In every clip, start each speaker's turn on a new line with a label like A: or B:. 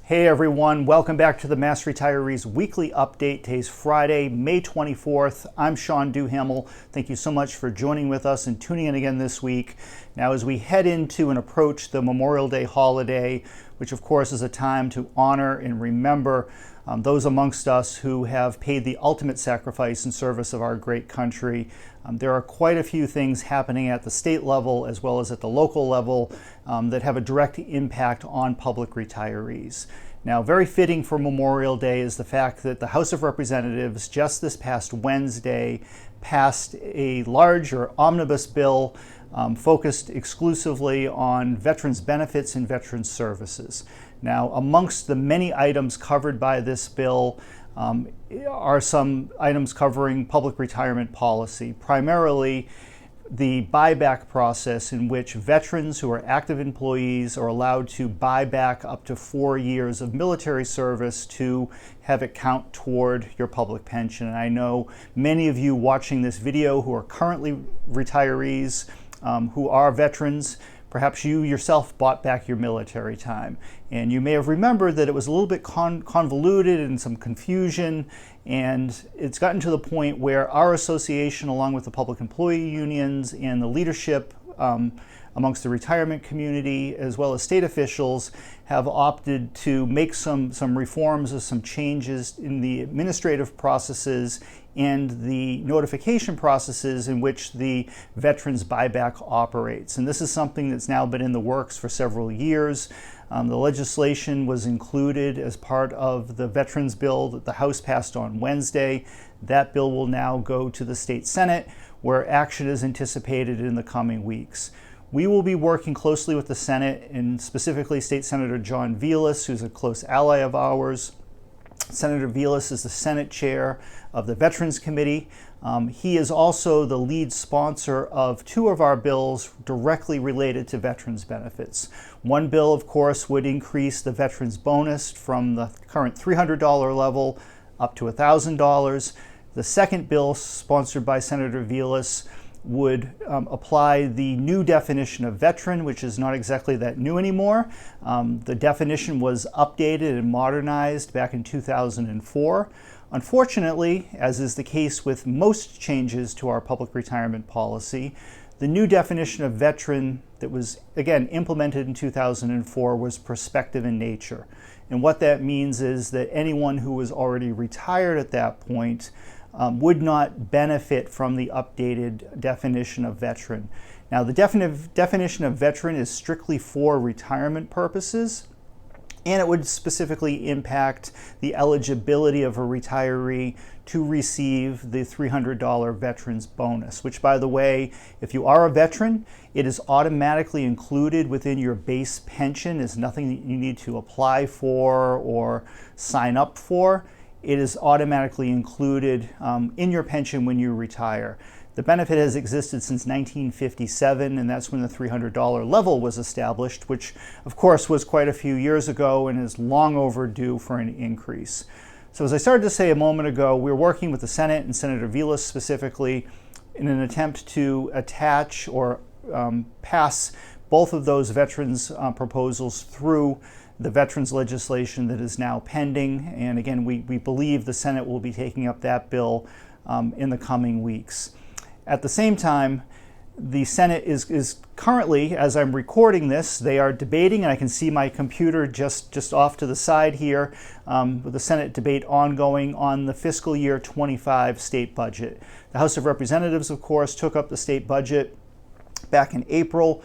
A: Hey everyone, welcome back to the Mass Retirees Weekly Update. Today's Friday, May 24th. I'm Sean Duhamel. Thank you so much for joining with us and tuning in again this week. Now, as we head into and approach the Memorial Day holiday, which of course is a time to honor and remember those amongst us who have paid the ultimate sacrifice in service of our great country. There are quite a few things happening at the state level as well as at the local level that have a direct impact on public retirees. Now, very fitting for Memorial Day is the fact that the House of Representatives just this past Wednesday passed a large or omnibus bill focused exclusively on veterans benefits and veterans services. Now, amongst the many items covered by this bill are some items covering public retirement policy, primarily the buyback process in which veterans who are active employees are allowed to buy back up to 4 years of military service to have it count toward your public pension. And I know many of you watching this video who are currently retirees, who are veterans. Perhaps you yourself bought back your military time, and you may have remembered that it was a little bit convoluted and some confusion, and it's gotten to the point where our association, along with the public employee unions and the leadership amongst the retirement community, as well as state officials, have opted to make some reforms or some changes in the administrative processes and the notification processes in which the veterans buyback operates. And this is something that's now been in the works for several years. The legislation was included as part of the veterans bill that the House passed on Wednesday. That bill will now go to the state Senate, where action is anticipated in the coming weeks. We will be working closely with the Senate, and specifically State Senator John Velas, who's a close ally of ours. Senator Velas is the Senate chair of the Veterans Committee. He is also the lead sponsor of two of our bills directly related to veterans benefits. One bill, of course, would increase the veterans bonus from the current $300 level up to $1,000. The second bill, sponsored by Senator Velas, would apply the new definition of veteran, which is not exactly that new anymore. The definition was updated and modernized back in 2004. Unfortunately, as is the case with most changes to our public retirement policy, the new definition of veteran that was, again, implemented in 2004 was prospective in nature. And what that means is that anyone who was already retired at that point would not benefit from the updated definition of veteran. Now, the definition of veteran is strictly for retirement purposes, and it would specifically impact the eligibility of a retiree to receive the $300 veterans bonus, which, by the way, if you are a veteran, it is automatically included within your base pension. It's nothing that you need to apply for or sign up for. It is automatically included in your pension when you retire. The benefit has existed since 1957, and that's when the $300 level was established, which of course was quite a few years ago and is long overdue for an increase. So as I started to say a moment ago, we're working with the Senate and Senator Velas specifically in an attempt to attach or pass both of those veterans proposals through the veterans legislation that is now pending. And again, we believe the Senate will be taking up that bill in the coming weeks. At the same time, the Senate is currently, as I'm recording this, they are debating, and I can see my computer just off to the side here, with the Senate debate ongoing on the fiscal year 25 state budget. The House of Representatives, of course, took up the state budget back in April.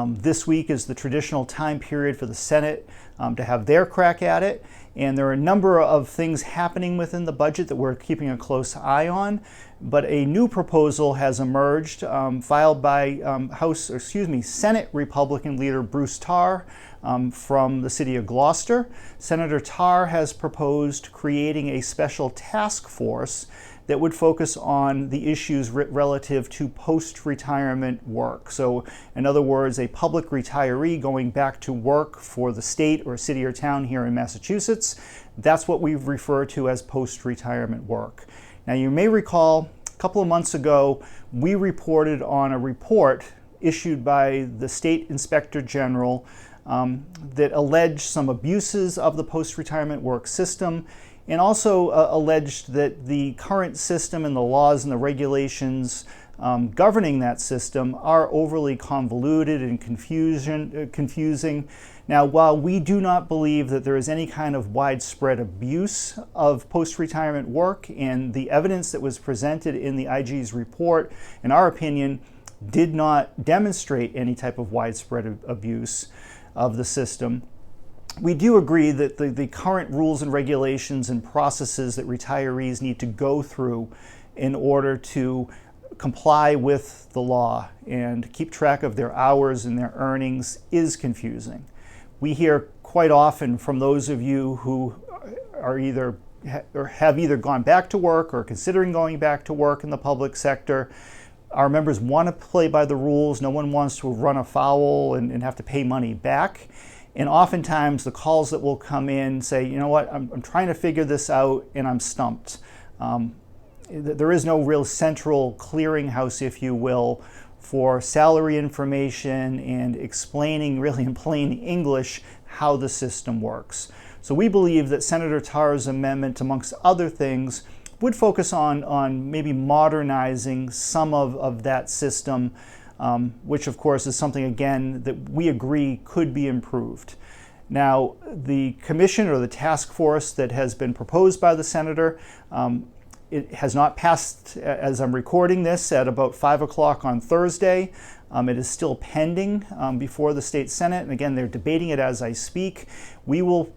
A: This week is the traditional time period for the Senate to have their crack at it. And there are a number of things happening within the budget that we're keeping a close eye on. But a new proposal has emerged, filed by Senate Republican leader Bruce Tarr from the city of Gloucester. Senator Tarr has proposed creating a special task force that would focus on the issues relative to post-retirement work. So, in other words, a public retiree going back to work for the state or city or town here in Massachusetts, that's what we refer to as post-retirement work. Now, you may recall a couple of months ago, we reported on a report issued by the State Inspector General that allege some abuses of the post-retirement work system, and also alleged that the current system and the laws and the regulations governing that system are overly convoluted and confusing. Now, while we do not believe that there is any kind of widespread abuse of post-retirement work, and the evidence that was presented in the IG's report, in our opinion, did not demonstrate any type of widespread abuse of the system, we do agree that the current rules and regulations and processes that retirees need to go through in order to comply with the law and keep track of their hours and their earnings is confusing. We hear quite often from those of you who are have either gone back to work or considering going back to work in the public sector. Our members want to play by the rules. No one wants to run afoul and have to pay money back. And oftentimes the calls that will come in say, you know what, I'm trying to figure this out and I'm stumped. There is no real central clearinghouse, if you will, for salary information and explaining really in plain English how the system works. So we believe that Senator Tarr's amendment, amongst other things, would focus on maybe modernizing some of that system, which of course is something, again, that we agree could be improved. Now, the commission or the task force that has been proposed by the senator, it has not passed as I'm recording this at about 5 o'clock on Thursday. It is still pending before the state Senate, and again, they're debating it as I speak. We will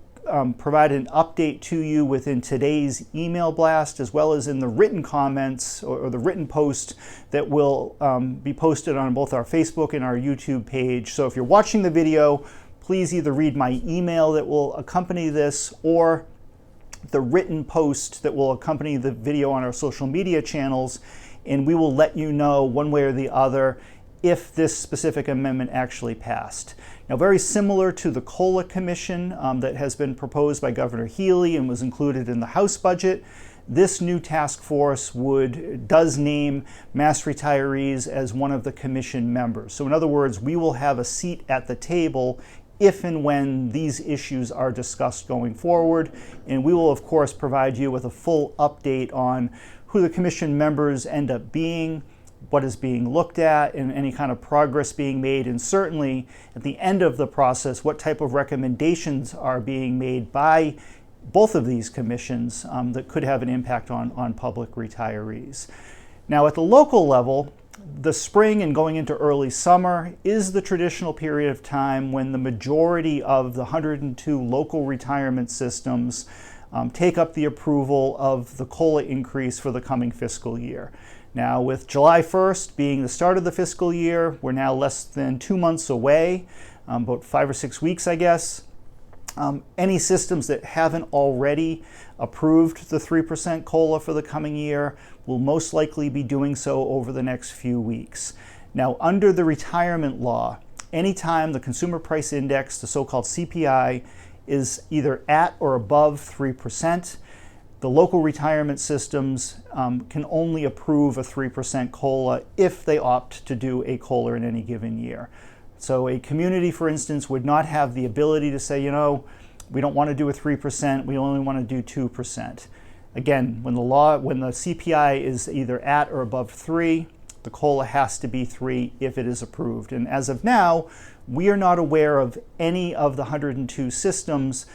A: provide an update to you within today's email blast, as well as in the written comments or the written post that will be posted on both our Facebook and our YouTube page. So if you're watching the video, please either read my email that will accompany this or the written post that will accompany the video on our social media channels, and we will let you know one way or the other if this specific amendment actually passed. Now, very similar to the COLA Commission that has been proposed by Governor Healey and was included in the House budget, this new task force does name mass retirees as one of the commission members. So in other words, we will have a seat at the table if and when these issues are discussed going forward, and we will of course provide you with a full update on who the commission members end up being, what is being looked at, and any kind of progress being made, and certainly at the end of the process, what type of recommendations are being made by both of these commissions that could have an impact on public retirees. Now, at the local level, the spring and going into early summer is the traditional period of time when the majority of the 102 local retirement systems take up the approval of the COLA increase for the coming fiscal year. Now, with July 1st being the start of the fiscal year, we're now less than 2 months away, about 5 or 6 weeks, I guess. Any systems that haven't already approved the 3% COLA for the coming year will most likely be doing so over the next few weeks. Now, under the retirement law, anytime the Consumer Price Index, the so-called CPI, is either at or above 3%, the local retirement systems can only approve a 3% COLA if they opt to do a COLA in any given year. So a community, for instance, would not have the ability to say, you know, we don't want to do a 3%, we only want to do 2%. Again, when the CPI is either at or above 3, the COLA has to be 3 if it is approved. And as of now, we are not aware of any of the 102 systems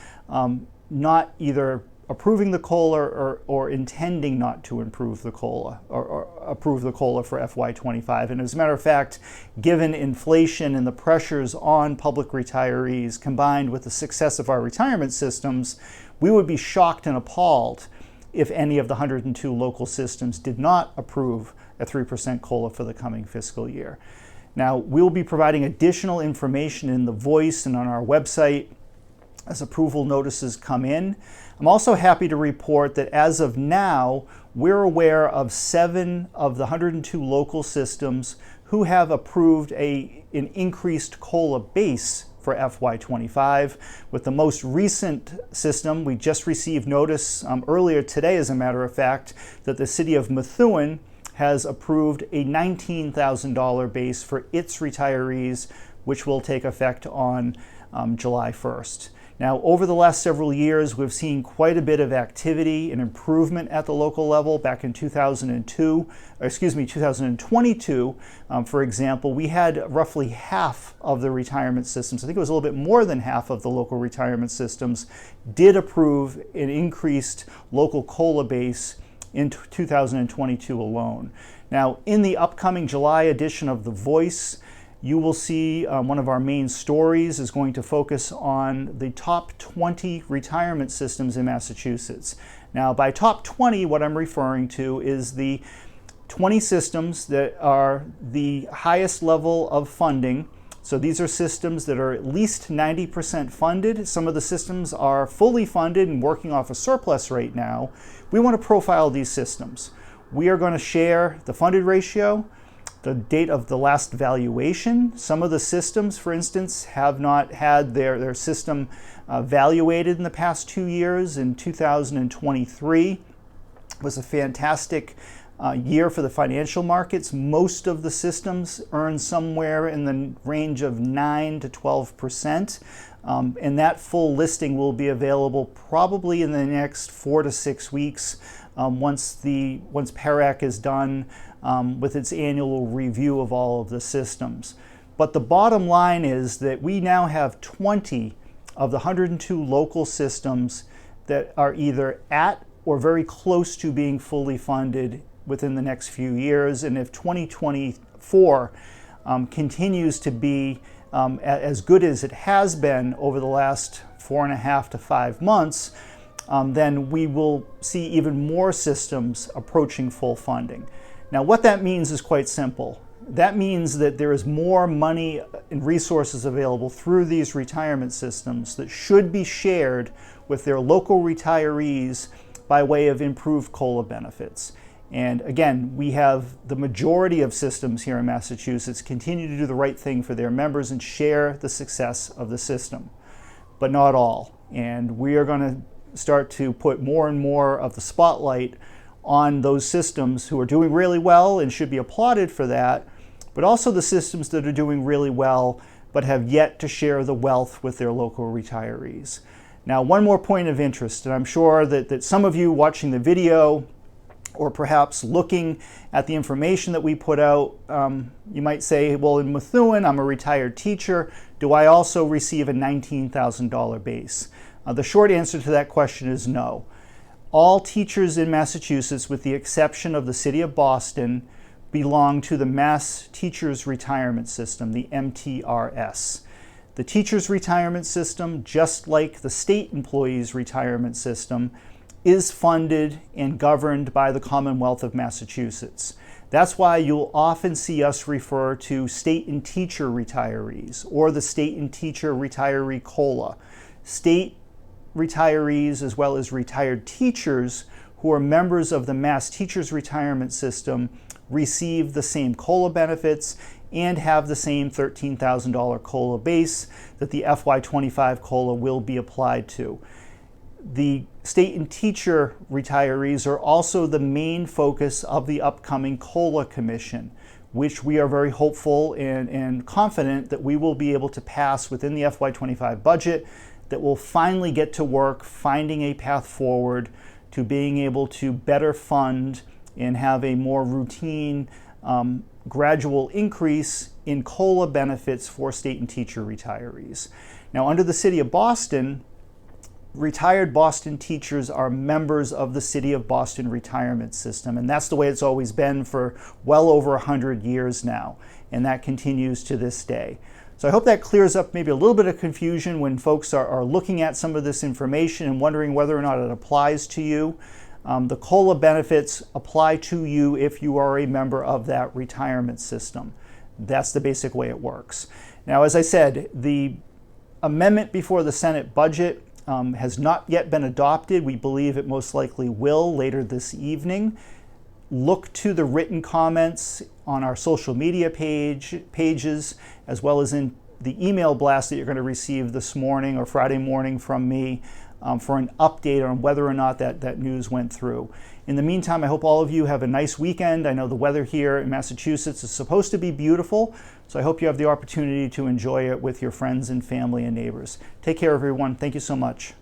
A: not either approving the COLA or intending not to improve the COLA or approve the COLA for FY25. And as a matter of fact, given inflation and the pressures on public retirees combined with the success of our retirement systems, we would be shocked and appalled if any of the 102 local systems did not approve a 3% COLA for the coming fiscal year. Now, we'll be providing additional information in the Voice and on our website as approval notices come in. I'm also happy to report that as of now, we're aware of 7 of the 102 local systems who have approved an increased COLA base for FY25. With the most recent system, we just received notice earlier today, as a matter of fact, that the City of Methuen has approved a $19,000 base for its retirees, which will take effect on July 1st. Now, over the last several years, we've seen quite a bit of activity and improvement at the local level. Back in 2022, for example, we had roughly half of the retirement systems, I think it was a little bit more than half of the local retirement systems, did approve an increased local COLA base in 2022 alone. Now, in the upcoming July edition of The Voice, you will see one of our main stories is going to focus on the top 20 retirement systems in Massachusetts. Now, by top 20, what I'm referring to is the 20 systems that are the highest level of funding. So these are systems that are at least 90% funded. Some of the systems are fully funded and working off a surplus right now. We want to profile these systems. We are going to share the funded ratio, the date of the last valuation. Some of the systems, for instance, have not had their system valuated in the past 2 years. In 2023 was a fantastic year for the financial markets. Most of the systems earned somewhere in the range of 9 to 12%. And that full listing will be available probably in the next 4 to 6 weeks once PARAC is done with its annual review of all of the systems. But the bottom line is that we now have 20 of the 102 local systems that are either at or very close to being fully funded within the next few years. And if 2024 continues to be as good as it has been over the last 4.5 to 5 months, then we will see even more systems approaching full funding. Now, what that means is quite simple. That means that there is more money and resources available through these retirement systems that should be shared with their local retirees by way of improved COLA benefits. And again, we have the majority of systems here in Massachusetts continue to do the right thing for their members and share the success of the system, but not all. And we are going to start to put more and more of the spotlight on those systems who are doing really well and should be applauded for that, but also the systems that are doing really well but have yet to share the wealth with their local retirees. Now, one more point of interest, and I'm sure that some of you watching the video or perhaps looking at the information that we put out, you might say, well, in Methuen, I'm a retired teacher. Do I also receive a $19,000 base? The short answer to that question is no. All teachers in Massachusetts, with the exception of the City of Boston, belong to the Mass Teachers Retirement System, the MTRS. The Teachers Retirement System, just like the state employees' retirement system, is funded and governed by the Commonwealth of Massachusetts. That's why you'll often see us refer to state and teacher retirees or the state and teacher retiree COLA. State retirees as well as retired teachers who are members of the Mass Teachers Retirement System receive the same COLA benefits and have the same $13,000 COLA base that the FY25 COLA will be applied to. The state and teacher retirees are also the main focus of the upcoming COLA Commission, which we are very hopeful and confident that we will be able to pass within the FY25 budget, that will finally get to work finding a path forward to being able to better fund and have a more routine, gradual increase in COLA benefits for state and teacher retirees. Now, under the City of Boston, retired Boston teachers are members of the City of Boston retirement system, and that's the way it's always been for well over 100 years now, and that continues to this day. So I hope that clears up maybe a little bit of confusion when folks are looking at some of this information and wondering whether or not it applies to you. The COLA benefits apply to you if you are a member of that retirement system. That's the basic way it works. Now, as I said, the amendment before the Senate budget has not yet been adopted. We believe it most likely will later this evening. Look to the written comments on our social media pages, as well as in the email blast that you're going to receive this morning or Friday morning from me for an update on whether or not that news went through. In the meantime, I hope all of you have a nice weekend. I know the weather here in Massachusetts is supposed to be beautiful, so I hope you have the opportunity to enjoy it with your friends and family and neighbors. Take care, everyone. Thank you so much.